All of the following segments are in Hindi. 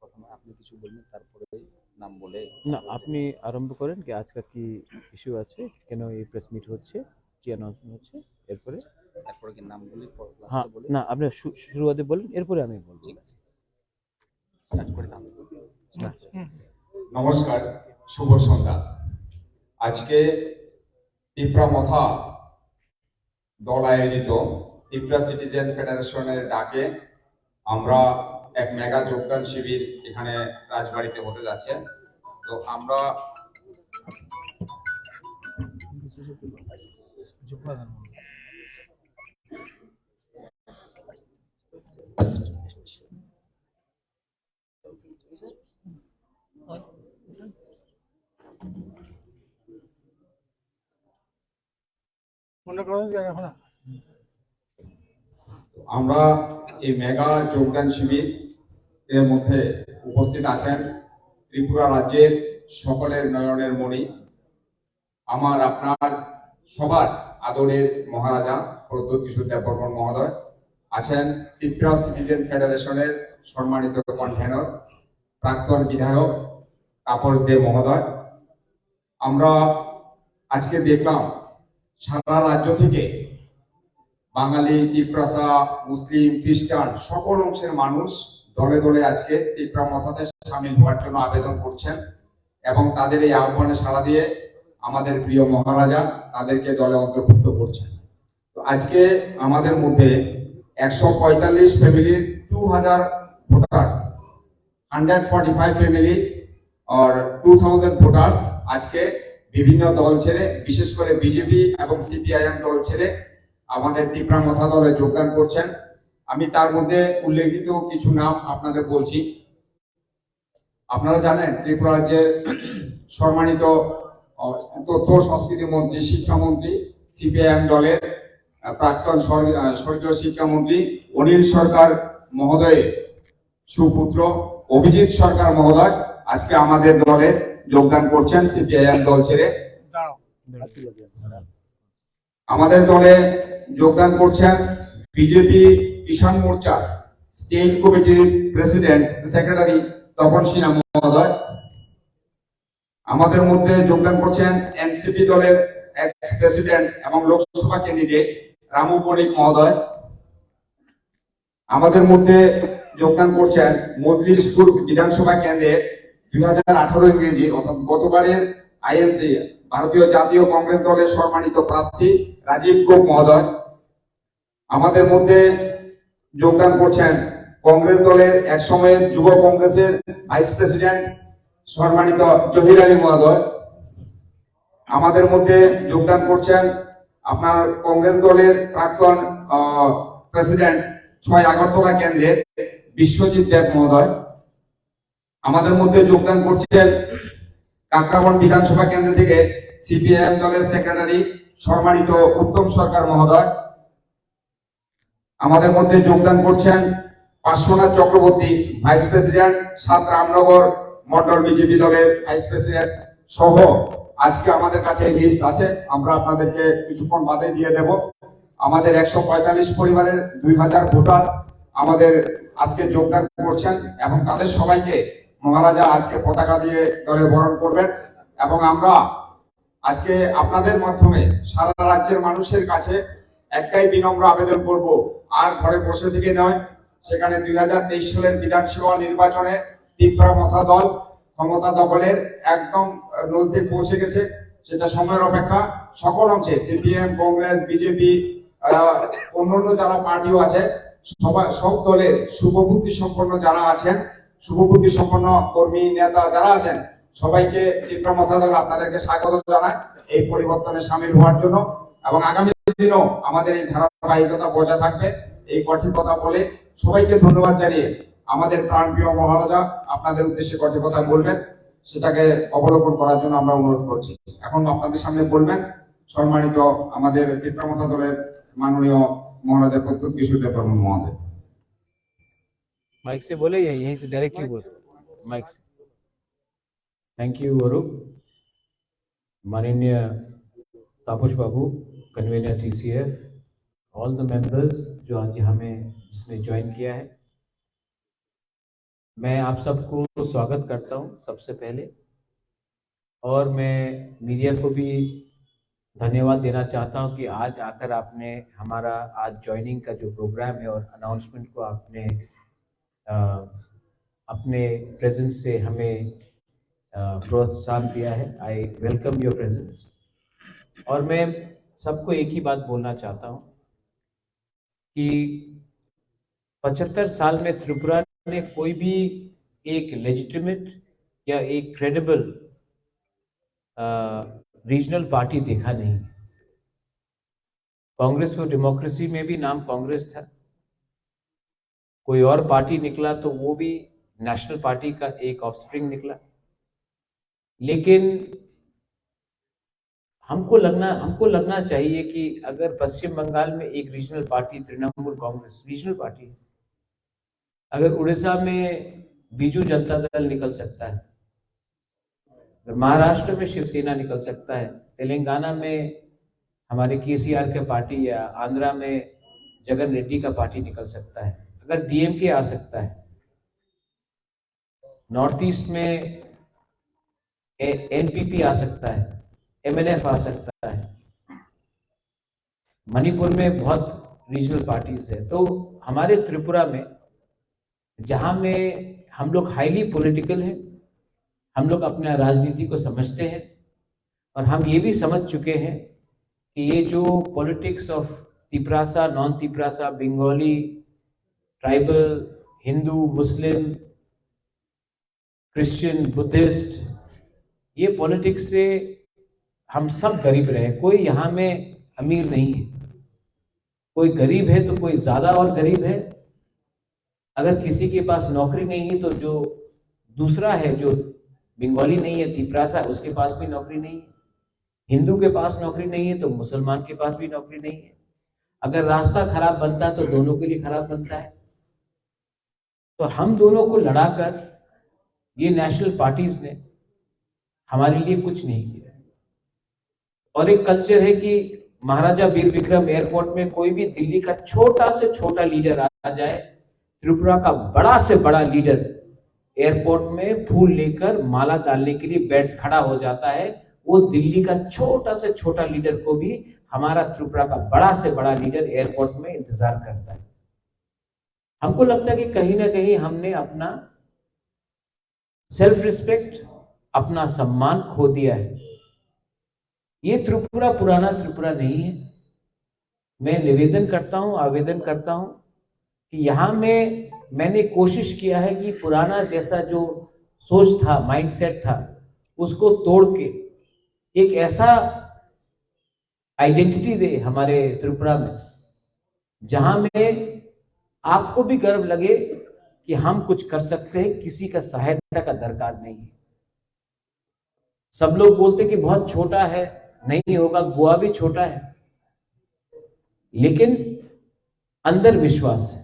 প্রথমে আপনি কিছু বলবেন, তারপরে নাম বলে না, আপনি আরম্ভ করেন কি আজকে কি ইস্যু আছে, কেন এই প্রেস মিট হচ্ছে, কি অ্যানাউন্সমেন্ট হচ্ছে, এরপরে। তারপরে কি নাম বলে হ্যাঁ, লাস্টে বলে। না আপনি শুরুয়াতে বলেন, এরপরে আমি বলবো। ঠিক আছে, স্টার্ট করে তাহলে। স্টার্ট। নমস্কার, শুভ সন্ধ্যা। আজকে তিপ্রামথা দল আয়োজিত তিপ্রা সিটিজেন ফেডারেশনের ডাকে আমরা এক মেগা যোগদান শিবির এখানে রাজবাড়িতে হতে যাচ্ছে। তো আমরা আমরা এই মেগা যোগদান শিবির এর মধ্যে উপস্থিত আছেন ত্রিপুরা রাজ্যের সকলের নয়নের মণি, আমার আপনার সবার আদরের মহারাজা প্রদ্যোৎ কিশোর দেববর্মন মহোদয় আছেন, ত্রিপুরা সিটিজেন ফেডারেশনের সম্মানিত কনভেনর প্রাক্তন বিধায়ক তাপস দে মহোদয়। আমরা আজকে দেখলাম সারা রাজ্য থেকে বাঙালি, তিপ্রাসা, মুসলিম, খ্রিস্টান সকল অংশের মানুষ দলে দলে আজকে তিপ্রামথাতে সামিল হওয়ার জন্য আবেদন করছেন এবং তাদের এই আহ্বানে সাড়া দিয়ে আমাদের প্রিয় মহারাজা তাদেরকে দলে অন্তর্ভুক্ত করছেন। তো আজকে আমাদের মধ্যে 145 ফ্যামিলির 2000 ভোটার্স, 145 ফ্যামিলিজ और 2000 ভোটার্স আজকে বিভিন্ন দল ছেড়ে, বিশেষ করে বিজেপি এবং সিপিআইএম দল ছেড়ে আমাদের তিপ্রামথা দলে যোগদান করছেন। আমি তার মধ্যে উল্লেখিত কিছু নাম আপনাদের বলছি। আপনারা জানেন ত্রিপুরা রাজ্যের সম্মানিত তথ্য সংস্কৃতি মন্ত্রী, শিক্ষামন্ত্রী, সিপিআইএম দলের প্রাক্তন স্বর্গীয় শিক্ষামন্ত্রী অনিল সরকার মহোদয়ের সুপুত্র অভিজিৎ সরকার মহোদয় আজকে আমাদের দলে যোগদান করছেন সিপিআইএম দল ছেড়ে। আমাদের দলে যোগদান করছেন বিজেপি কিষাণ মোর্চা স্টেট কমিটির প্রেসিডেন্ট সেক্রেটারি তপন সিনহা মহোদয়। আমাদের মধ্যে যোগদান করছেন এনসিপি দলের এক্স প্রেসিডেন্ট এবং লোকসভা ক্যান্ডিডেট রামু বণিক মহোদয়। আমাদের মধ্যে যোগদান করছেন মজলিশপুর বিধানসভা কেন্দ্রের 2018 ইংরেজি অর্থাৎ গতবারের আইএনসি ভারতীয় জাতীয় কংগ্রেস দলের সম্মানিত প্রার্থী রাজীব গোপ মহোদয়। আমাদের মধ্যে যোগদান করছেন কংগ্রেস দলের এক সময়ের যুব কংগ্রেসের ভাইস প্রেসিডেন্ট সম্মানিত জহির আলী মহোদয়। আমাদের মধ্যে যোগদান করছেন আপনার কংগ্রেস দলের প্রাক্তন প্রেসিডেন্ট 6 আগরতলা কেন্দ্রের বিশ্বজিৎ দেব মহোদয়। আমাদের মধ্যে যোগদান করছেন কাকরাবন বিধানসভা কেন্দ্র থেকে সিপিআইএম দলের সেক্রেটারি সম্মানিত উত্তম সরকার মহোদয়। আমাদের মধ্যে যোগদান করছেন Parshvanath Chakraborty, vice president 7 Ramnagar Mondal BJP দলের ভাইস প্রেসিডেন্ট সহ আজকে আমাদের কাছে লিস্ট আছে, আমরা আপনাদেরকে কিছুক্ষণ বাদে দিয়ে দেব। আমাদের 145 পরিবারের 2000 ভোটার আমাদের আজকে যোগদান করছেন এবং তাদের সবাইকে মহারাজা আজকে পতাকা দিয়ে দলে বরণ করবেন। এবং আমরা আজকে আপনাদের মাধ্যমে সারা রাজ্যের মানুষের কাছে একটাই বিনম্র আবেদন করব, আর ঘরে বসে থেকে নয়, সেখানে 2023 সালের বিধানসভা নির্বাচনে তিপ্রামথা দল ক্ষমতা দখলের একদম নজদিক পৌঁছে গেছে। সেটা সময়ের অপেক্ষা। সকল অংশে সিপিএম, কংগ্রেস, বিজেপি, অন্যান্য যারা পার্টিও আছে, সব দলের শুভবুদ্ধি সম্পন্ন যারা আছেন, শুভবুদ্ধি সম্পন্ন কর্মী নেতা যারা আছেন, সবাইকে তিপ্রামথা দল আপনাদেরকে স্বাগত জানায় এই পরিবর্তনে সামিল হওয়ার জন্য। এবং আগামী দিনও আমাদের এই ধারাবাহিকতা বজায় থাকবে, এই কঠিন কথা বলে সবাইকে ধন্যবাদ জানিয়ে আমাদের প্রাণপ্রিয় মহারাজা আপনাদের উদ্দেশ্যে কঠিন কথা বলবেন, সেটাকে অবলোকন করার জন্য আমরা অনুরোধ করছি। এখন আপনাদের সামনে বলবেন সম্মানিত আমাদের তিপ্রামথা দলের माननीय महाराजा प्रद्योत किशोर देवबर्मन महोदय। माइक से बोले या यहीं से डायरेक्टली बोल? माइक से। Thank you Arup. माननीय Tapas babu, convener TCF, all the members जो आज हमें जिसने ज्वाइन किया है, मैं आप सबको स्वागत करता हूं सबसे पहले, और मैं मीडिया को भी धन्यवाद देना चाहता हूं कि आज आकर आपने हमारा आज ज्वाइनिंग का जो प्रोग्राम है और अनाउंसमेंट को आपने अपने प्रेजेंस से हमें प्रोत्साहन दिया है। I welcome your presence. और मैं सबको एक ही बात बोलना चाहता हूं कि 75 साल में त्रिपुरा ने कोई भी एक लेजिटिमेट या एक क्रेडिबल रीजनल पार्टी देखा नहीं। कांग्रेस फॉर डेमोक्रेसी में भी नाम कांग्रेस था, कोई और पार्टी निकला तो वो भी नेशनल पार्टी का एक ऑफस्प्रिंग निकला। लेकिन हमको लगना चाहिए कि अगर पश्चिम बंगाल में एक regional party Trinamool Congress regional party है, अगर उड़ीसा में बीजू जनता दल निकल सकता है, अगर महाराष्ट्र में शिवसेना निकल सकता है, तेलंगाना में हमारे केसीआर का पार्टी या आंध्रा में जगन रेड्डी का पार्टी निकल सकता है, अगर डीएमके आ सकता है, नॉर्थ ईस्ट में एनपीपी आ सकता है, एमएनएफ आ सकता है, मणिपुर में बहुत रीजनल पार्टीज है, तो हमारे त्रिपुरा में जहां में हम लोग हाईली पॉलिटिकल हैं, हम लोग अपना राजनीति को समझते हैं और हम ये भी समझ चुके हैं कि ये जो politics of Tiprasa, non Tiprasa, Bengali, tribal, Hindu, Muslim, Christian, Buddhist, ये पॉलिटिक्स से हम सब गरीब रहे। कोई यहाँ में अमीर नहीं है, कोई गरीब है तो कोई ज्यादा और गरीब है। अगर किसी के पास नौकरी नहीं है तो जो दूसरा है, जो बंगाली नहीं है, तिपरासा, उसके पास भी नौकरी नहीं है। हिंदू के पास नौकरी नहीं है तो मुसलमान के पास भी नौकरी नहीं है। अगर रास्ता खराब बनता है तो दोनों के लिए खराब बनता है। तो हम दोनों को लड़ाकर ये नेशनल पार्टीज ने हमारे लिए कुछ नहीं किया। और एक कल्चर है कि महाराजा वीर विक्रम एयरपोर्ट में कोई भी दिल्ली का छोटा से छोटा लीडर आ जाए, त्रिपुरा का बड़ा से बड़ा लीडर एयरपोर्ट में फूल लेकर माला डालने के लिए बैठ खड़ा हो जाता है। वो दिल्ली का छोटा से छोटा लीडर को भी हमारा त्रिपुरा का बड़ा से बड़ा लीडर एयरपोर्ट में इंतजार करता है। हमको लगता है कि कहीं ना कहीं हमने अपना सेल्फ रिस्पेक्ट, अपना सम्मान खो दिया है। ये त्रिपुरा पुराना त्रिपुरा नहीं है। मैं निवेदन करता हूं, आवेदन करता हूं कि यहां में मैंने कोशिश किया है कि पुराना जैसा जो सोच था, माइंडसेट था, उसको तोड़ के एक ऐसा आइडेंटिटी दे हमारे त्रिपुरा में जहां में आपको भी गर्व लगे कि हम कुछ कर सकते हैं, किसी का सहायता का दरकार नहीं है। सब लोग बोलते कि बहुत छोटा है, नहीं होगा, गोवा भी छोटा है, लेकिन अंदर विश्वास है।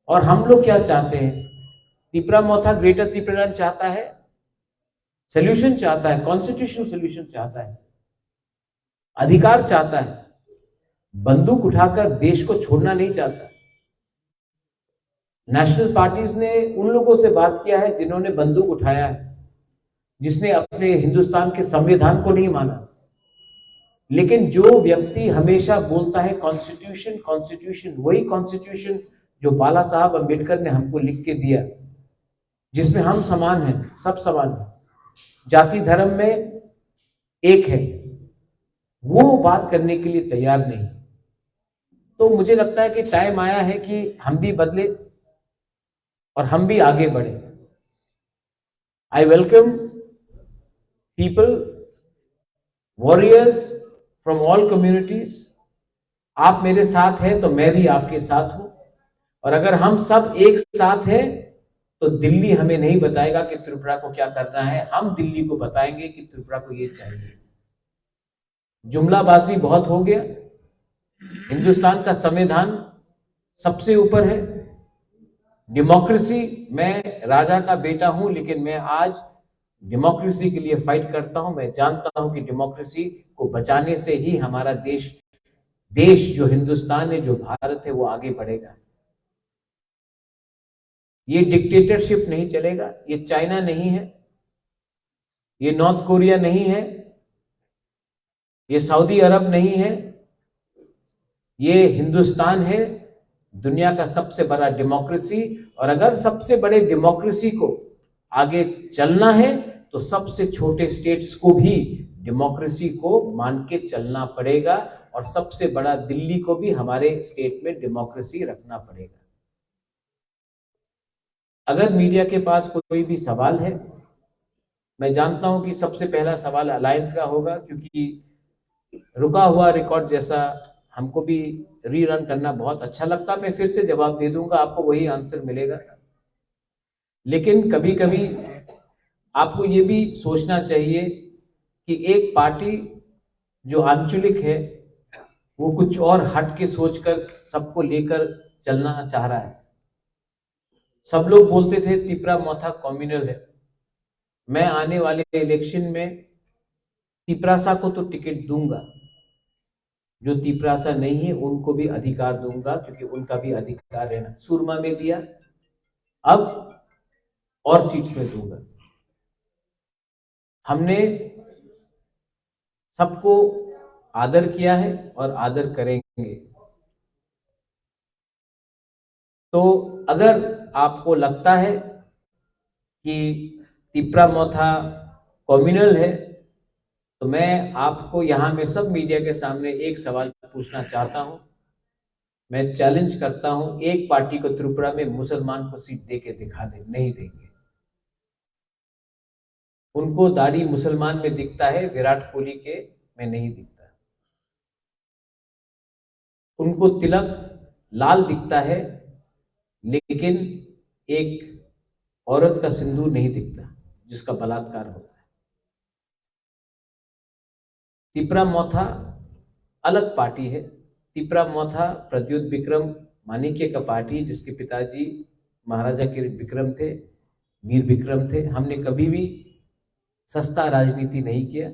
और हम लोग क्या चाहते हैं? तिपरा मोथा ग्रेटर तिपरालैंड चाहता है, सोल्यूशन चाहता है, कॉन्स्टिट्यूशनल सोल्यूशन चाहता है, अधिकार चाहता है, बंदूक उठाकर देश को छोड़ना नहीं चाहता। नेशनल पार्टीज ने उन लोगों से बात किया है जिन्होंने बंदूक उठाया है, जिसने अपने हिंदुस्तान के संविधान को नहीं माना। लेकिन जो व्यक्ति हमेशा बोलता है कॉन्स्टिट्यूशन कॉन्स्टिट्यूशन, वही कॉन्स्टिट्यूशन जो बाला साहब अम्बेडकर ने हमको लिख के दिया, जिसमें हम समान हैं, सब समान हैं, जाति धर्म में एक है, वो बात करने के लिए तैयार नहीं। तो मुझे लगता है कि टाइम आया है कि हम भी बदले और हम भी आगे बढ़े। I welcome people, warriors from all communities. आप मेरे साथ हैं तो मैं भी आपके साथ हूं, और अगर हम सब एक साथ हैं तो दिल्ली हमें नहीं बताएगा कि त्रिपुरा को क्या करना है, हम दिल्ली को बताएंगे कि त्रिपुरा को ये चाहिए। जुमलाबाजी बहुत हो गया। हिंदुस्तान का संविधान सबसे ऊपर है, डेमोक्रेसी, मैं राजा का बेटा हूं, लेकिन मैं आज डेमोक्रेसी के लिए फाइट करता हूं। मैं जानता हूं कि डेमोक्रेसी को बचाने से ही हमारा देश जो हिंदुस्तान है, जो भारत है, वो आगे बढ़ेगा। ये डिक्टेटरशिप नहीं चलेगा। ये चाइना नहीं है, ये नॉर्थ कोरिया नहीं है, ये सऊदी अरब नहीं है, ये हिंदुस्तान है, दुनिया का सबसे बड़ा डेमोक्रेसी। और अगर सबसे बड़े डेमोक्रेसी को आगे चलना है तो सबसे छोटे स्टेट्स को भी डेमोक्रेसी को मान के चलना पड़ेगा, और सबसे बड़ा दिल्ली को भी हमारे स्टेट में डेमोक्रेसी रखना पड़ेगा। अगर मीडिया के पास कोई भी सवाल है, मैं जानता हूं कि सबसे पहला सवाल अलायंस का होगा, क्योंकि रुका हुआ रिकॉर्ड जैसा हमको भी रीरन करना बहुत अच्छा लगता। मैं फिर से जवाब दे दूंगा, आपको वही आंसर मिलेगा। लेकिन कभी कभी आपको ये भी सोचना चाहिए कि एक पार्टी जो आंचलिक है वो कुछ और हट के सोचकर सबको लेकर चलना चाह रहा है। सब लोग बोलते थे तिपरा मोथा कम्युनल है। मैं आने वाले इलेक्शन में तिपरासा को तो टिकट दूंगा, जो तिपरासा नहीं है उनको भी अधिकार दूंगा, क्योंकि उनका भी अधिकार है ना। सुरमा में दिया, अब और सीट्स में दूंगा। हमने सबको आदर किया है और आदर करेंगे। तो अगर आपको लगता है कि तिपरा मोथा कम्युनल है, तो मैं आपको यहां में सब मीडिया के सामने एक सवाल पूछना चाहता हूं। मैं चैलेंज करता हूं, एक पार्टी को त्रिपुरा में मुसलमान को सीट दे के दिखा दे। नहीं देंगे। उनको दाढ़ी मुसलमान में दिखता है, विराट कोहली के में नहीं दिखता। उनको तिलक लाल दिखता है, लेकिन एक औरत का सिंदूर नहीं दिखता जिसका बलात्कार होता है। तिपरा मोथा अलग पार्टी है। तिपरा मोथा प्रद्युत विक्रम माणिक्य का पार्टी, जिसके पिताजी महाराजा के विक्रम थे, वीर विक्रम थे। हमने कभी भी सस्ता राजनीति नहीं किया,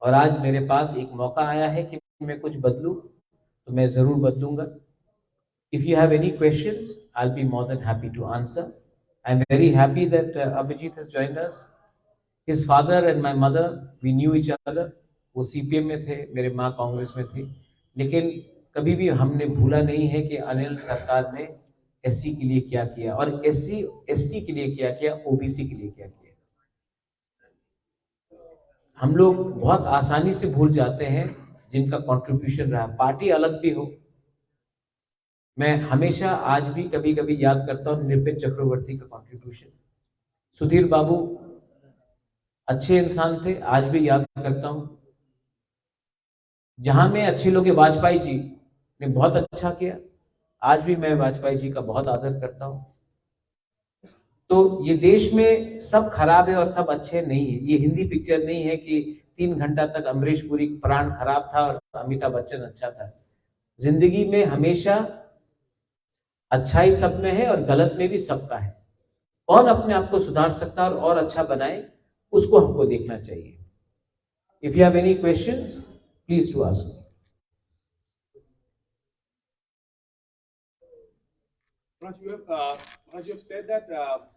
और आज मेरे पास एक मौका आया है कि मैं कुछ बदलूं, तो मैं जरूर बदलूंगा। If you have any questions, I'll be more than happy to answer. I'm very happy that Abhijit has joined us. His father and my mother, we knew each other. वो CPM में थे, मेरे माँ कांग्रेस में थी। लेकिन कभी भी हमने भूला नहीं है कि अनिल सरकार ने SC के लिए क्या किया, और SC ST के लिए क्या किया, OBC के लिए क्या किया। हम लोग बहुत आसानी से भूल जाते हैं जिनका कंट्रीब्यूशन रहा, पार्टी अलग भी हो। मैं हमेशा आज भी कभी कभी याद करता हूँ निरपेंद्र चक्रवर्ती का कंट्रीब्यूशन। सुधीर बाबू अच्छे इंसान थे, आज भी याद करता हूँ। जहां में अच्छे लोग, वाजपेयी जी ने बहुत अच्छा किया, आज भी मैं वाजपेयी जी का बहुत आदर करता हूँ। तो ये देश में सब खराब है और सब अच्छे नहीं है। ये हिंदी पिक्चर नहीं है कि 3 घंटा तक अमरीश पुरी प्राण खराब था और अमिताभ बच्चन अच्छा था। जिंदगी में हमेशा अच्छाई सब में है और गलत में भी सबका है। कौन अपने आप को सुधार सकता है और अच्छा बनाए, उसको हमको देखना चाहिए। If you have any questions, please to ask me. Raj, you have said that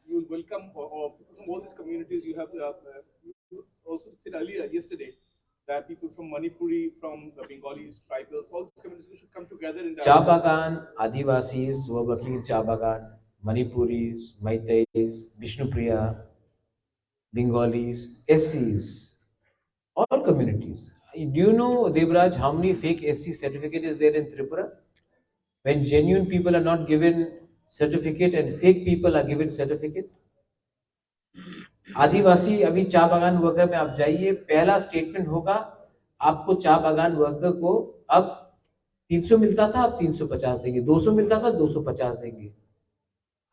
you will welcome or from all these communities. You have you also said earlier yesterday that people from Manipuri, from the Bengalis, tribals, all these communities should come together in चा बागान, आदिवासीज, वकील चा बागान, मणिपुरीज, मैतेईज, Vishnupriya, Bengalis, SCs, all communities. Do you know, Devraj, how many fake SC certificate is there in Tripura? When genuine people are not given certificate and fake people are given certificate. आदिवासी अभी चा बागान वर्कर में आप जाइए, पहला स्टेटमेंट होगा आपको चा बागान वर्कर को अब 300 मिलता था, अब 350 देंगे, 200 मिलता था, 250 देंगे।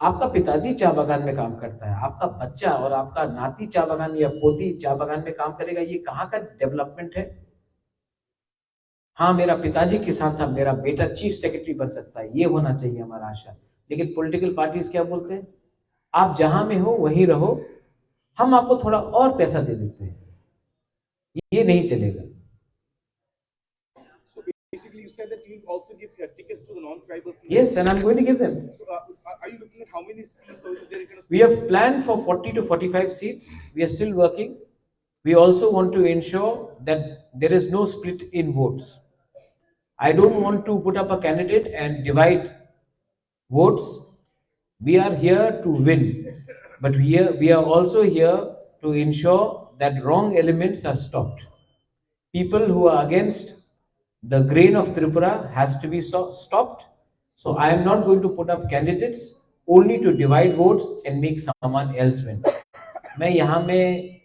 आपका पिताजी चा बागान में काम करता है, आपका बच्चा और आपका नाती चा बागान या पोती चा बागान में काम करेगा, ये कहाँ का डेवलपमेंट है? हाँ, मेरा पिताजी किसान था, मेरा बेटा चीफ सेक्रेटरी बन सकता है, ये होना चाहिए हमारा आशा। लेकिन पॉलिटिकल पार्टीज क्या बोलते हैं? आप जहां में हो वहीं रहो, हम आपको थोड़ा और पैसा दे देते हैं। ये नहीं चलेगा। So basically, you said that you will also give tickets to the non-tribals. Yes, and I'm going to give them. So, are you looking at how many seats or is there a kind of? We have planned for 40 to 45 seats. We are still working. We also want to ensure that there is no split in votes. I don't want to put up a candidate and divide votes. We are here to win, but we are also here to ensure that wrong elements are stopped. People who are against the grain of Tripura has to be stopped. So I am not going to put up candidates only to divide votes and make someone else win. मैं यहाँ में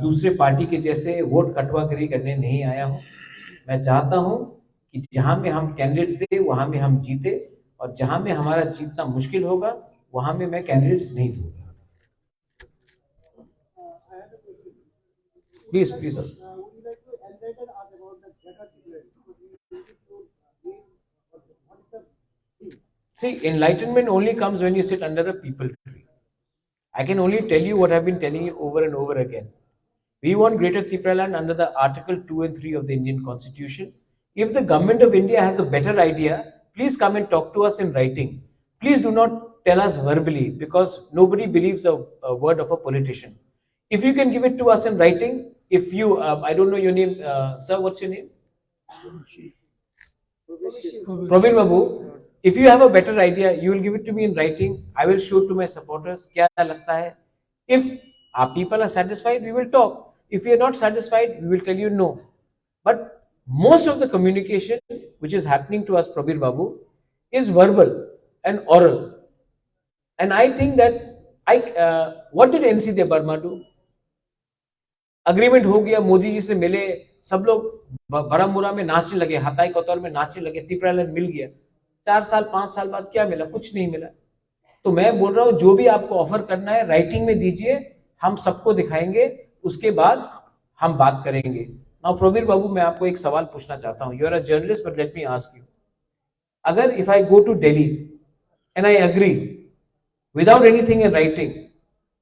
दूसरे पार्टी के जैसे वोट कटवाकरी करने नहीं आया हूँ. मैं चाहता हूँ कि जहाँ में हम कैंडिडेट्स दे वहाँ में हम जीते और जहाँ में हमारा जीतना मुश्किल होगा वहाँ में मैं कैंडिडेट्स नहीं दूंगा. Please please sir. See, enlightenment only comes when you sit under a people tree. I can only tell you what I've been telling you over and over again. We want Greater Tripraland under the Article 2 and 3 of the Indian Constitution. If the government of India has a better idea, please come and talk to us in writing. Please do not tell us verbally because nobody believes a word of a politician. If you can give it to us in writing, if you, I don't know your name, sir, what's your name? Praveen Babu. If you have a better idea, you will give it to me in writing. I will show it to my supporters. क्या लगता है? If our people are satisfied, we will talk. If we are not satisfied, we will tell you no. But most of the communication which is happening to us, Prabir Babu, is verbal and oral. And I think that what did NC De Burma do? Agreement हो गया, मोदी जी से मिले, सब लोग बरामुरा में नाचने लगे, हताई कतौर में नाचने लगे, त्रिपुरालैंड मिल गया. 4 साल 5 साल बाद क्या मिला? कुछ नहीं मिला. तो मैं बोल रहा हूं जो भी आपको ऑफर करना है राइटिंग में दीजिए, हम सबको दिखाएंगे, उसके बाद हम बात करेंगे. नाउ प्रवीर बाबू, मैं आपको एक सवाल पूछना चाहता हूं. You are a journalist but let me ask you, अगर if I go to Delhi and I agree without anything in writing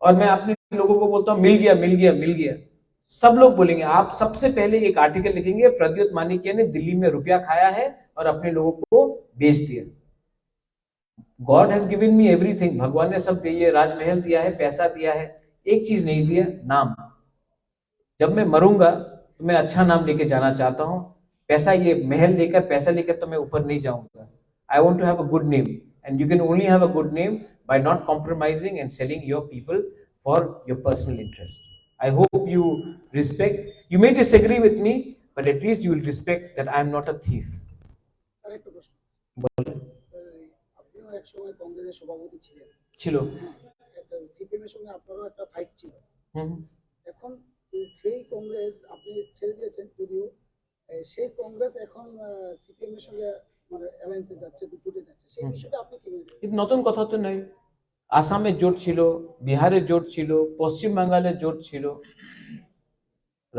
और मैं अपने लोगों को बोलता हूं मिल गया मिल गया मिल गया, सब लोग बोलेंगे, आप सबसे पहले एक आर्टिकल लिखेंगे प्रद्युत मानिकिया ने दिल्ली में रुपया खाया है और अपने लोगों को बेच दिया. God has given me everything, भगवान ने सब दिया, राजमहल दिया है, पैसा दिया है, एक चीज नहीं दिया, नाम. जब मैं मरूंगा तो मैं अच्छा नाम लेके जाना चाहता हूं. पैसा, ये महल लेकर पैसा लेकर तो मैं ऊपर नहीं जाऊंगा. I want to have a good name and you can only have a good name by not compromising and selling your people for your personal interest. I hope you respect. You may disagree with me, but at least you will respect that I am not a thief. Sir একটা প্রশ্ন। বলেন। স্যার আপনিও একসময় কংগ্রেসের সভাপতি ছিলেন। ছিল। একটা সিপিএম এর সঙ্গে আপনারও একটা ফাইট ছিল। হুম। এখন সেই কংগ্রেস আপনি ছেড়ে দিয়েছেন, যদিও সেই কংগ্রেস এখন সিপিএম এর সঙ্গে মানে অ্যালায়েন্সে যাচ্ছে, জুটে যাচ্ছে, সেই বিষয়টা আপনি কি বলবেন? কিন্তু নতুন কথা তো নাই. আসামের জোট ছিল, বিহারের জোট ছিল, পশ্চিম বাংলার জোট ছিল.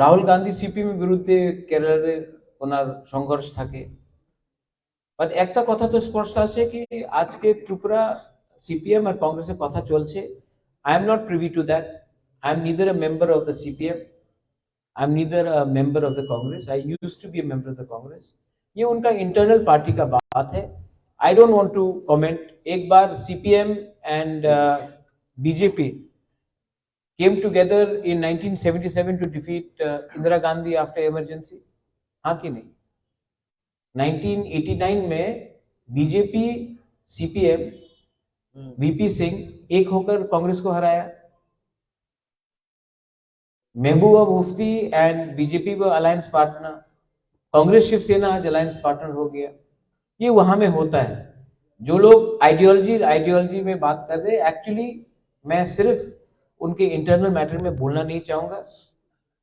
রাহুল গান্ধী সিপিএম এর বিরুদ্ধে কেরালার ওনার সংঘর্ষ থাকে. বাট একটা কথা তো স্পষ্ট আছে কি আজকে ত্রিপুরা সিপিএম আর কংগ্রেসের কথা চলছে. I am not privy to that. I am neither a member of the CPM, I am neither a member of the Congress. I used to be a member of the Congress. ये उनका इंटरनल पार्टी का बात है. I don't want to comment. एक बार CPM and BJP came together in 1977 to defeat Indira Gandhi after emergency. हाँ कि नहीं? 1989 में BJP, CPM, VP सिंह एक होकर कांग्रेस को हराया. महबूबा मुफ्ती एंड बीजेपी वो अलायंस पार्टनर. कांग्रेस शिवसेना आज अलायंस पार्टनर हो गया. ये वहां में होता है. जो लोग आइडियोलॉजी में बात कर रहे हैं, एक्चुअली मैं सिर्फ उनके इंटरनल मैटर में बोलना नहीं चाहूंगा.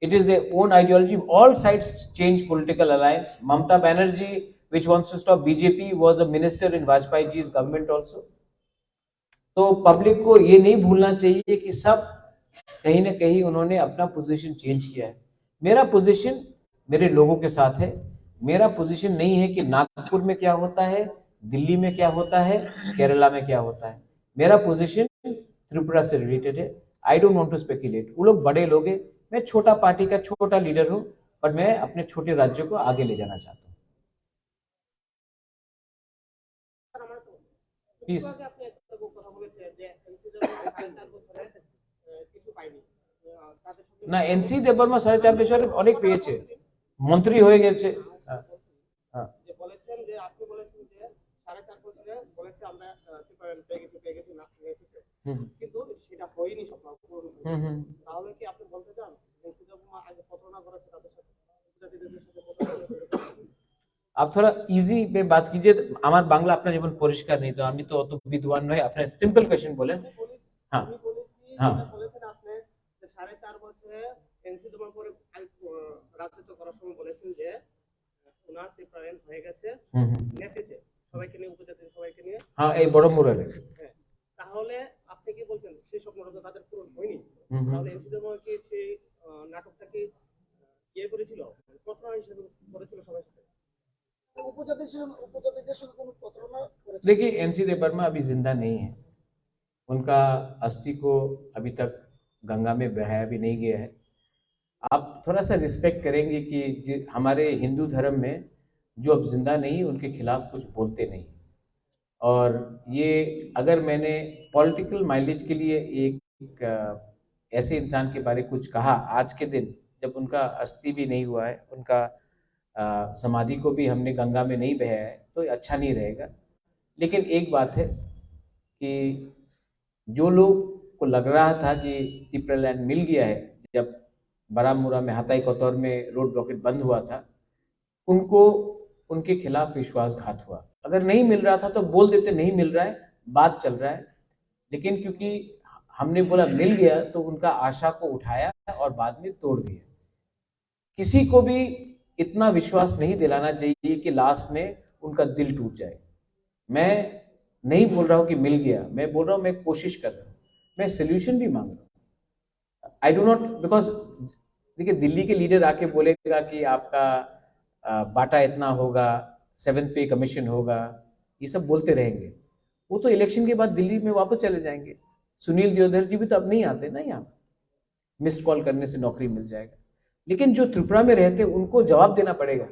It is their own ideology. All sides change political alliance. Mamata Banerjee which wants to stop BJP was a minister in Vajpayee ji's government also. तो पब्लिक को ये नहीं भूलना चाहिए कि सब कहीं ना कहीं उन्होंने अपना पोजीशन चेंज किया है. मेरा पोजीशन मेरे लोगों के साथ है. मेरा पोजीशन नहीं है कि नागपुर में क्या होता है, दिल्ली में क्या होता है, केरला में क्या होता है. मेरा पोजीशन त्रिपुरा से रिलेटेड है. I don't want to speculate. वो लोग बड़े लोग हैं, मैं छोटा पार्टी का छोटा लीडर हूं, पर मैं अपने छोटे राज्य को आगे ले जाना चाहता हूं. প্লিজ। আপনি একটা কথা বলেছেন যে এনসিডব্লিউ 4.5 বছরে কিছু পাইনি তাদের সাথে না, এনসি দেববর্মা 4.5 বছরে অনেক পেয়েছে, মন্ত্রী হয়ে গেছে। হ্যাঁ, যে বলেছেন যে আপনি বলেছেন যে 4.5 বছরে বলেছে আমরা পেয়ে গেছি না নেতৃত্বে, হুম কিন্তু সেটা হয়নি সব পুরোপুরি। হুম হুম। তাহলে কি আপনি বলতে চান এনসিডব্লিউ আগে প্রতারণা করেছে তাদের সাথে, উপজাতিদের সাথে প্রতারণা করেছে? आप थोड़ा इजी में बात कीजिए। আমার বাংলা আপনার জীবন পরিষ্কার নেই, তো আমি তো অত বিদ্বান নই। আপনার সিম্পল কোয়েশ্চেন বলেন। হ্যাঁ আমি বলেছি হ্যাঁ। যেটা বলেছেন আপনি যে 4.5 বছরে এনসিডব্লিউ পরে রাজত্ব করার সময় বলেছেন যে ওনার প্রিপারেন্ট হয়ে গেছে হুম হুম। নেতৃত্বে সবাইকে নিয়ে, উপজাতিদের সবাইকে নিয়ে। হ্যাঁ, এই বড় মুরালে। হ্যাঁ, তাহলে আপনি কি বলছেন সেই স্বপ্নটা তো তাদের পূরণ হয়নি? হুম হুম। তাহলে এনসিডব্লিউ কি সেই নাটকটা কি ইয়ে করেছিল, প্রতারণা হিসেবে করেছিল সবার সাথে? উপজাতিদের সঙ্গে কোনো প্রতারণা করেছে? देखिए, एनसी देबबर्मा अभी जिंदा नहीं है। उनका अस्थि को अभी तक गंगा में बहाया भी नहीं गया है। आप थोड़ा सा रिस्पेक्ट करेंगे कि हमारे हिंदू धर्म में जो अब जिंदा नहीं, उनके खिलाफ कुछ बोलते नहीं। और ये अगर मैंने पॉलिटिकल माइलेज के लिए एक ऐसे इंसान के बारे में कुछ कहा आज के दिन, जब उनका अस्थि भी नहीं हुआ है, उनका समाधि को भी हमने गंगा में नहीं बहाया है, तो अच्छा नहीं रहेगा। लेकिन एक बात है कि जो लोग को लग रहा था कि टिप्रालैंड मिल गया है, जब बारामूला में हाताई कोतौर में रोड ब्लॉकेज बंद हुआ था, उनको उनके खिलाफ विश्वासघात हुआ। अगर नहीं मिल रहा था तो बोल देते नहीं मिल रहा है, बात चल रहा है। लेकिन क्योंकि हमने बोला मिल गया, तो उनका आशा को उठाया और बाद में तोड़ दिया। किसी को भी इतना विश्वास नहीं दिलाना चाहिए कि लास्ट में उनका दिल टूट जाए। मैं नहीं बोल रहा हूं कि मिल गया, मैं बोल रहा हूं मैं कोशिश कर रहा हूं, मैं सोल्यूशन भी मांग रहा हूं। आई डू नॉट, बिकॉज देखिए दिल्ली के लीडर आके बोलेगा कि आपका बाटा इतना होगा, 7th पे कमीशन होगा, ये सब बोलते रहेंगे। वो तो इलेक्शन के बाद दिल्ली में वापस चले जाएंगे। सुनील दियोदर जी भी तो अब नहीं आते ना यहाँ, मिस्ड कॉल करने से नौकरी मिल जाएगा। लेकिन जो त्रिपुरा में रहते हैं उनको जवाब देना पड़ेगा।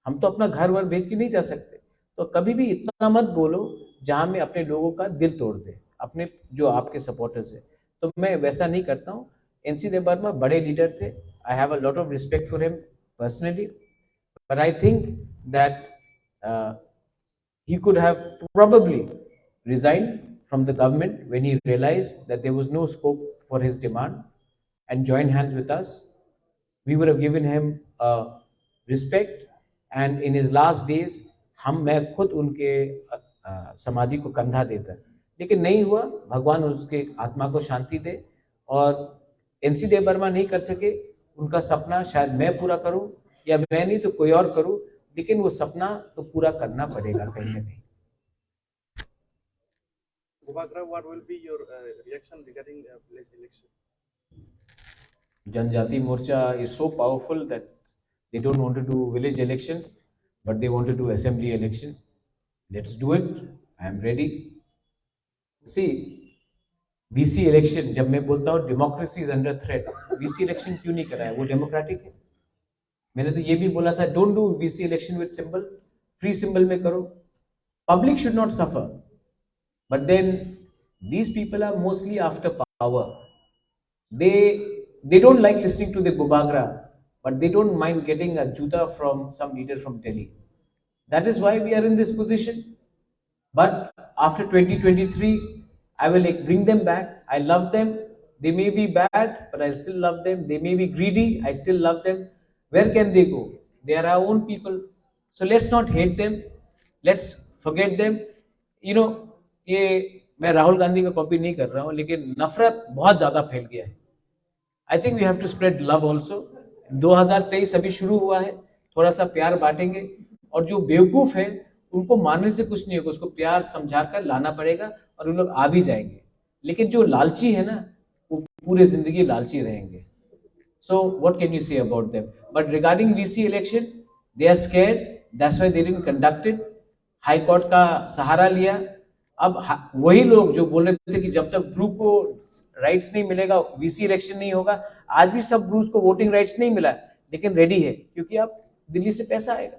हम तो अपना घर वर बेच के नहीं जा सकते। तो कभी भी इतना मत बोलो जहां में अपने लोगों का दिल तोड़ दे, अपने जो आपके सपोर्टर्स है। तो मैं वैसा नहीं करता हूँ। एनसी देबबर्मा बड़े लीडर थे, I have a lot of respect for him personally, but I think that he could have probably resigned from the government when he realized that there was no scope for his demand and joined hands with us. We would have given him respect, and in his last days मैं खुद उनके समाधि को कंधा देता, लेकिन नहीं हुआ। भगवान उसके आत्मा को शांति दे। और एनसी देबबर्मा नहीं कर सके, उनका सपना शायद मैं पूरा करूं, या मैं नहीं तो कोई और करूं, लेकिन वो सपना तो पूरा करना पड़ेगा कहीं ना कहीं। Gubagra, what will be your reaction regarding village election? Janjati Morcha is so powerful that they don't want to do village election, but they want to do assembly election. Let's do it. I am ready. See, VC election, जब मैं बोलता हूँ democracy is under threat, VC election क्यों नहीं कराया? वो democratic है। मैंने तो ये भी बोला था, don't do VC election with symbol, free symbol में करो। Public should not suffer. But then these people are mostly after power. They don't like listening to the Gubagra, but they don't mind getting a juta from some leader from Delhi. That is why we are in this position. But after 2023, I will bring them back. I love them. They may be bad, but I still love them. They may be greedy, I still love them. Where can they go? They are our own people. So let's not hate them. Let's forget them. You know, ये मैं राहुल गांधी का कॉपी नहीं कर रहा हूँ, लेकिन नफरत बहुत ज्यादा फैल गया है। I think we have to spread love also. 2023 अभी शुरू हुआ है, थोड़ा सा प्यार बांटेंगे, और जो बेवकूफ है उनको मारने से कुछ नहीं होगा, उसको प्यार समझाकर लाना पड़ेगा और उन लोग आ भी जाएंगे। लेकिन जो लालची है ना, वो पूरे जिंदगी लालची रहेंगे। So what can you say about them? But regarding VC election, they are scared, that's why they didn't conduct it. High court का सहारा लिया। अब वही लोग जो बोल रहे थे कि जब तक ब्रू को राइट्स नहीं मिलेगा वीसी इलेक्शन नहीं होगा, आज भी सब ब्रूज को वोटिंग राइट्स नहीं मिला, लेकिन रेडी है, क्योंकि अब दिल्ली से पैसा आएगा।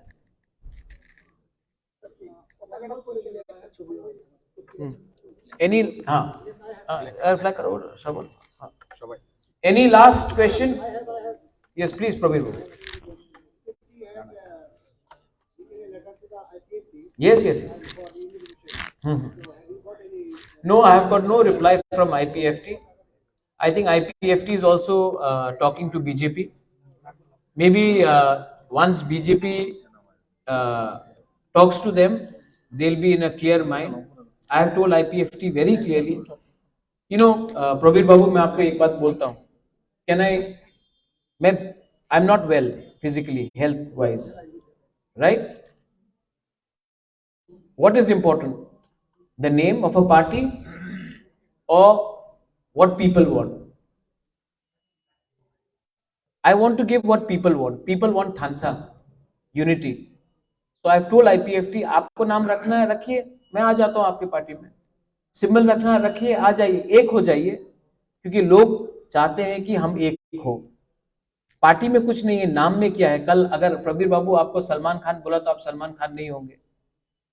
Any reply करो श्रवण. সবাই Any last question? Yes, please, Prabir. Yes, yes. No, I have got no reply from IPFT. I think IPFT is also talking to BJP. Maybe once BJP talks to them, they'll be in a clear mind. I have told IPFT very clearly. You know, Prabir Babu, मैं आपको एक बात बोलता हूँ. I'm not well physically, health wise, right? What is important? The name of a party or what people want? I want to give what people want. People want Thansa, unity. So I've told IPFT, आपको नाम रखना है रखिए, मैं आ जाता हूँ आपकी पार्टी में. सिंबल रखना है रखिए, आ जाइए, एक हो जाइए, क्योंकि लोग चाहते हैं कि हम एक हो. पार्टी में कुछ नहीं है, नाम में क्या है. कल अगर प्रबीर बाबू आपको सलमान खान बोला तो आप सलमान खान नहीं होंगे.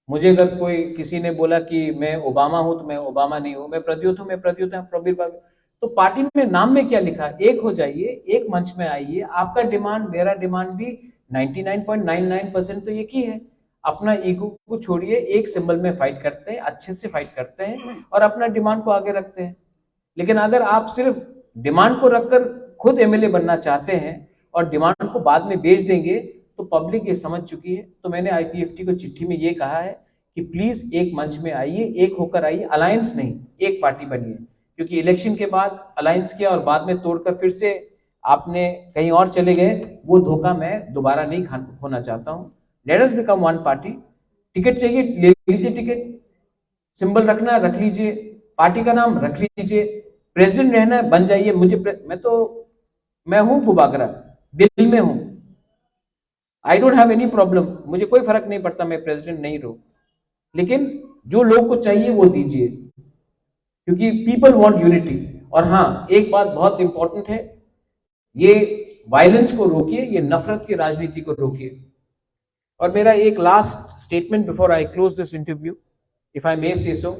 मुझे अगर कोई किसी ने बोला कि मैं ओबामा हूं तो मैं ओबामा नहीं हूं. मैं प्रद्योत हूं, मैं प्रद्योत हूं, प्रबीर बाबू. तो पार्टी में नाम में क्या लिखा? एक हो जाइए, एक मंच में आइए. आपका डिमांड, मेरा डिमांड भी 99.99% तो एक ही है. अपना ईगो को छोड़िए, एक सिंबल में फाइट करते हैं, अच्छे से फाइट करते हैं और अपना डिमांड को आगे रखते हैं. लेकिन अगर आप सिर्फ डिमांड को रखकर खुद एमएलए बनना चाहते हैं और डिमांड को बाद में बेच देंगे तो पब्लिक ये समझ चुकी है. तो मैंने आईपीएफटी को चिट्ठी में ये कहा है कि प्लीज एक मंच में आइए, एक होकर आइए, अलायंस नहीं, एक पार्टी बनिए. क्योंकि इलेक्शन के बाद अलायंस किया और बाद में तोड़कर फिर से आपने कहीं और चले गए, वो धोखा मैं दोबारा नहीं होना चाहता हूं. Let us become one party. Ticket चाहिए ले लीजिए, टिकट. सिंबल रखना रख लीजिए, पार्टी का नाम रख लीजिए, प्रेसिडेंट रहना है बन जाइए. मैं हूं बुबागरा, दिल में हूं. I don't have any problem, मुझे कोई फर्क नहीं पड़ता मैं प्रेसिडेंट नहीं रहूं. लेकिन जो लोग को चाहिए वो दीजिए, क्योंकि पीपल वांट यूनिटी. और हाँ, एक बात बहुत इंपॉर्टेंट है, ये वायलेंस को रोकिए, ये नफरत की राजनीति को रोकिए. और मेरा एक last statement before I close this interview, if I may say so.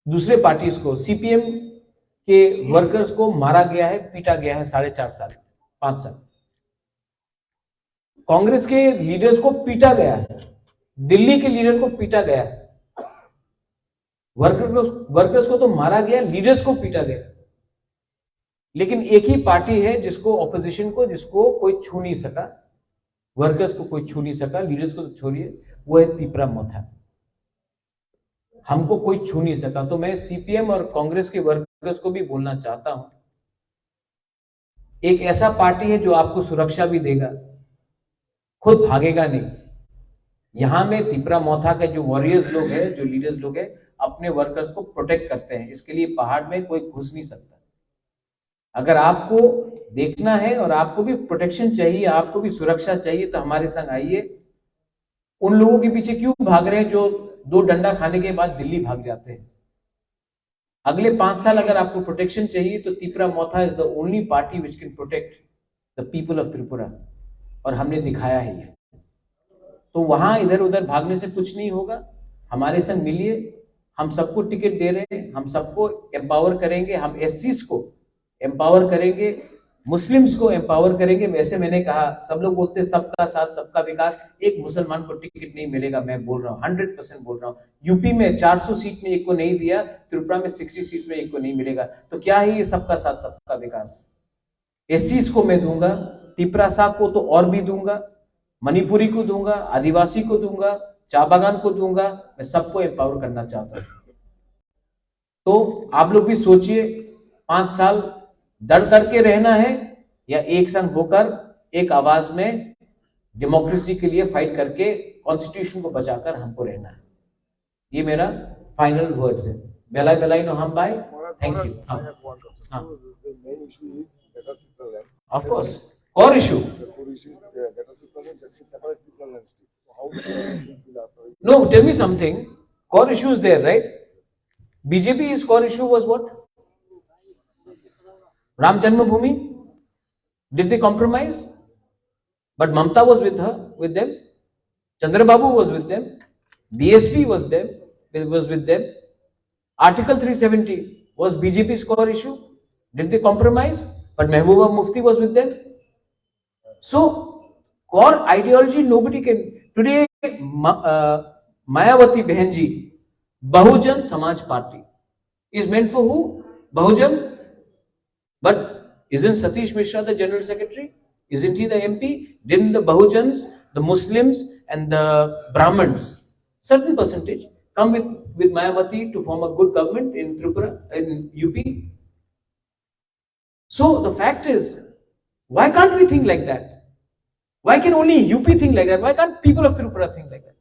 दूसरे पार्टीज को, सीपीएम के वर्कर्स को मारा गया है, पीटा गया है 4.5 साल, 5 साल. कांग्रेस के लीडर्स को पीटा गया है, दिल्ली के लीडर को पीटा गया है. वर्कर्स को तो मारा गया, लीडर्स को पीटा गया. लेकिन एक ही पार्टी है जिसको, ऑपोजिशन को, जिसको कोई छू नहीं सका. वर्कर्स को कोई छू नहीं सका, लीडर्स को तो छोड़िए, वो है तीपरा मोथा. हमको कोई छू नहीं सका. तो मैं सीपीएम और कांग्रेस के वर्कर्स को भी बोलना चाहता हूं, एक ऐसा पार्टी है जो आपको सुरक्षा भी देगा, खुद भागेगा नहीं. यहां में तीपरा मोथा के जो वॉरियर्स लोग हैं, जो लीडर्स लोग हैं, अपने वर्कर्स को प्रोटेक्ट करते हैं. इसके लिए पहाड़ में कोई घुस नहीं सकता. अगर आपको देखना है और आपको भी प्रोटेक्शन चाहिए, आपको भी सुरक्षा चाहिए, तो हमारे संग आइए. उन लोगों के पीछे क्यों भाग रहे हैं जो 2 डंडा खाने के बाद दिल्ली भाग जाते हैं? अगले 5 साल अगर आपको प्रोटेक्शन चाहिए तो Tipra Motha is the only party which can protect the people of Tripura. और हमने दिखाया है ये. तो वहां इधर उधर भागने से कुछ नहीं होगा. हमारे संग मिलिए, हम सबको टिकट दे रहे हैं, हम सबको एम्पावर करेंगे. हम एससीज को एम्पावर करेंगे, मुस्लिम्स को एम्पावर करेंगे. वैसे मैंने कहा, सब लोग बोलते हैं सबका साथ सबका विकास. एक मुसलमान को टिकट नहीं मिलेगा, मैं बोल रहा हूँ, 100% बोल रहा हूँ. यूपी में 400 सीट में एक को नहीं दिया, त्रिपुरा में 60 सीट में एक को नहीं मिलेगा. तो क्या है ये सबका साथ सबका विकास? एससीज को मैं दूंगा, तीपरा साहब को तो और भी दूंगा, मणिपुरी को दूंगा, आदिवासी को दूंगा, चाबागान को दूंगा. मैं सबको एम्पावर करना चाहता हूं. तो आप लोग भी सोचिए, 5 साल डर करके रहना है या एक संग होकर एक आवाज में डेमोक्रेसी के लिए फाइट करके कॉन्स्टिट्यूशन को बचाकर हमको रहना है. ये मेरा फाइनल वर्ड्स है. बेलाई बेलाई नो हम bye. Thank you. Of course, core issue. No, tell me something. Core issue is there, right? BJP's core issue was what? Ram Janmabhoomi. Did they compromise? But Mamta was with them. Chandrababu was with them. BSP was there. was with them. Article 370 was BJP's core issue. Did they compromise? But Mehbooba Mufti was with them. So, core ideology nobody can. Today, Mayawati Behenji, Bahujan Samaj Party, is meant for who? Bahujan. But isn't Satish Mishra the General Secretary? Isn't he the MP? Didn't the Bahujans, the Muslims and the Brahmins, certain percentage, come with Mayawati to form a good government in Tripura, in UP? So the fact is, why can't we think like that? Why can only UP think like that? Why can't people of Tripura think like that?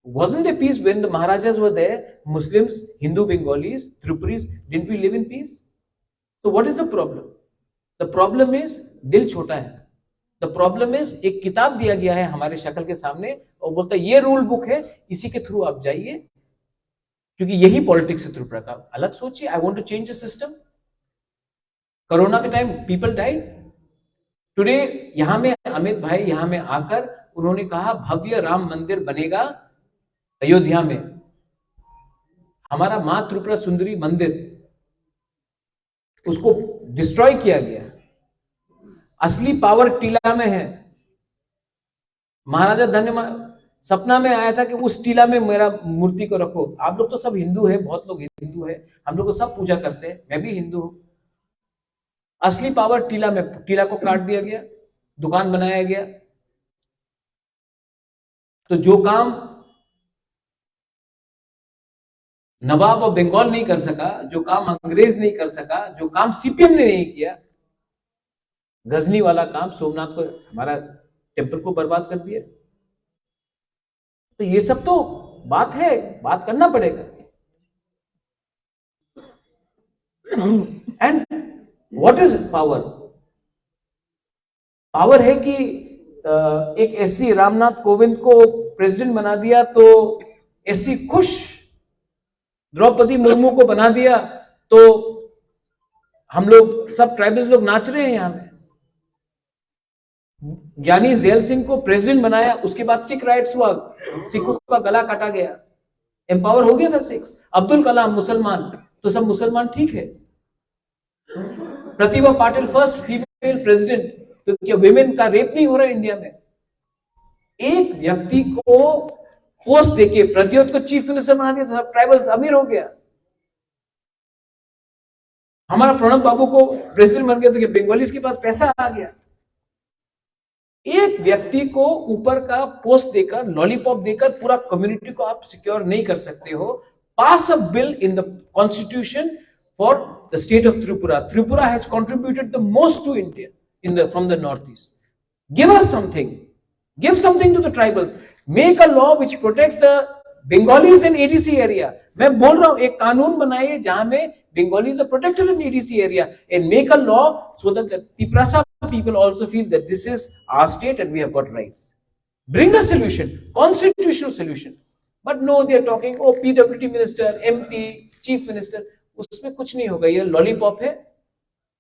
Wasn't there peace when the Maharajas were there? Muslims, Hindu, Bengalis, Tripuris, didn't we live in peace? So what is the problem? The problem is दिल छोटा है. The problem is एक किताब दिया गया है हमारे शक्ल के सामने और बोलता है ये रूल बुक है, इसी के थ्रू आप जाइए, क्योंकि यही पॉलिटिक्स है त्रिपुरा का. अलग सोचिए. I want to change the system. Corona के टाइम पीपल डाइड. टुडे यहां में अमित भाई यहां में आकर उन्होंने कहा भव्य राम मंदिर बनेगा अयोध्या में. हमारा मां त्रिपुरा सुंदरी मंदिर, उसको डिस्ट्रॉय किया गया. असली पावर टीला में है. महाराजा धन्य सपना में आया था कि उस टीला में मेरा मूर्ति को रखो. आप लोग तो सब हिंदू है, बहुत लोग हिंदू है, हम लोग तो सब पूजा करते हैं, मैं भी हिंदू हूं. असली पावर टीला में, टीला को काट दिया गया, दुकान बनाया गया. तो जो काम नवाब और बंगाल नहीं कर सका, जो काम अंग्रेज नहीं कर सका, जो काम सीपीएम ने नहीं किया, गजनी वाला काम, सोमनाथ को, हमारा टेम्पल को बर्बाद कर दिया. तो ये सब तो बात है, बात करना पड़ेगा. And what is power? Power है कि एक एससी रामनाथ कोविंद को प्रेसिडेंट बना दिया तो एससी खुश, द्रौपदी मुर्मू को बना दिया तो हम लोग सब ट्राइबल्स लोग नाच रहे हैं यहां में. ज्ञानी जैल सिंह को प्रेसिडेंट बनाया, उसके बाद सिख राइट्स हुआ, सिखों का गला काटा गया, एम्पावर हो गया था सिक्स. अब्दुल कलाम मुसलमान, तो सब मुसलमान ठीक है. Pratibha Patil first female president, तो क्या विमेन का रेप नहीं हो रहा इंडिया में? एक व्यक्ति को पोस्ट देके प्रद्योत को चीफ मिनिस्टर बना दिया तो सब ट्राइबल्स अमीर हो गया. हमारा प्रणब बाबू को प्रेसिडेंट बन गया तो क्या बंगालीज के पास पैसा आ गया? एक व्यक्ति को ऊपर का पोस्ट देकर, लॉलीपॉप देकर पूरा कम्युनिटी को आप सिक्योर नहीं कर सकते हो. Pass a bill in the constitution for the state of Tripura. Tripura has contributed the most to India in the from the north east. Give us something, give something to the tribals. Make a law which protects the Bengalis in ADC area. मैं बोल रहा हूं एक कानून बनाइए जहां में Bengalis are protected in EDC area, and make a law so that the Tiprasa people also feel that this is our state and we have got rights. Bring a solution, constitutional solution. But no, they are talking, oh, PWD minister, MP, chief minister. उसमें कुछ नहीं होगा. ये लॉलीपॉप है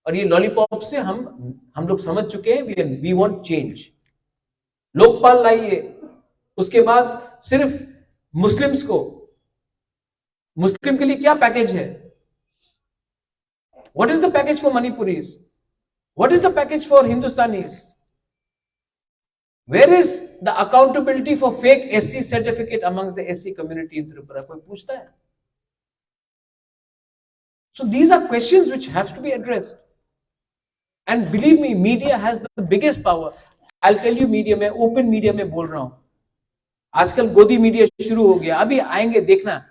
और ये लॉलीपॉप से हम लोग समझ चुके हैं. We want change. लोकपाल लाइए. उसके बाद सिर्फ मुस्लिम्स को, मुस्लिम के लिए क्या पैकेज है? What is the package for Manipuris? What is the package for Hindustanis? Where is the accountability for fake SC certificate amongst the SC community in Tripura? कोई पूछता है? So these are questions which have to be addressed. And believe me, media has the biggest power. I'll tell you media, मैं open media में बोल रहा हूं. आजकल गोदी मीडिया शुरू हो गया. अभी आएंगे देखना.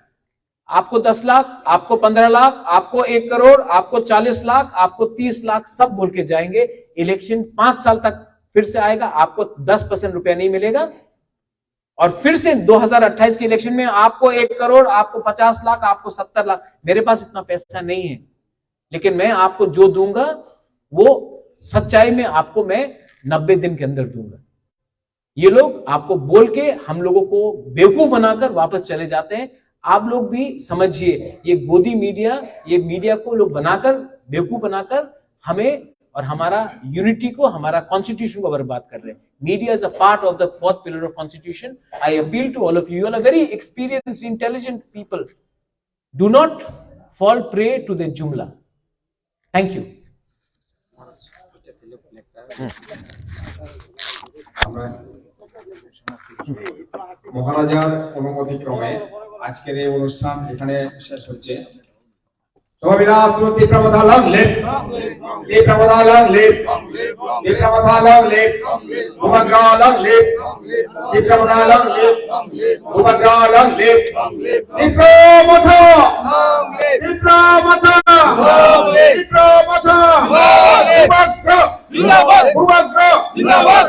आपको 10 लाख, आपको 15 लाख, आपको 1 करोड़, आपको 40 लाख, आपको 30 लाख, सब बोल के जाएंगे. इलेक्शन 5 साल तक फिर से आएगा, आपको 10% रुपया नहीं मिलेगा. और फिर से 2028 के इलेक्शन में आपको 1 करोड़, आपको 50 लाख, आपको 70 लाख. मेरे पास इतना पैसा नहीं है, लेकिन मैं आपको जो दूंगा वो सच्चाई में आपको मैं 90 दिन के अंदर दूंगा. ये लोग आपको बोल के हम लोगों को बेवकूफ बनाकर वापस चले जाते हैं. आप लोग भी समझिए, ये गोदी मीडिया, ये मीडिया को लोग बनाकर, बेवकूफ बनाकर हमें और हमारा यूनिटी को, हमारा कॉन्स्टिट्यूशन को बर्बाद कर रहे हैं। Media is a part of the 4th pillar of constitution. I appeal to all of you, are very experienced intelligent people, do not fall prey to the jumla. Thank you. মহারাজার অনুমতি ক্রমে আজকের এই অনুষ্ঠান এখানে শেষ হচ্ছে। সবাই তীব্রবধালং লেট তীব্রবধালং লেট তীব্রবধালং লেট উপগ্রহলং লেট তীব্রবধালং লেট উপগ্রহলং লেট তীব্রবধ তীব্রবধ তীব্রবধ উপগ্রহ জিন্দাবাদ উপগ্রহ জিন্দাবাদ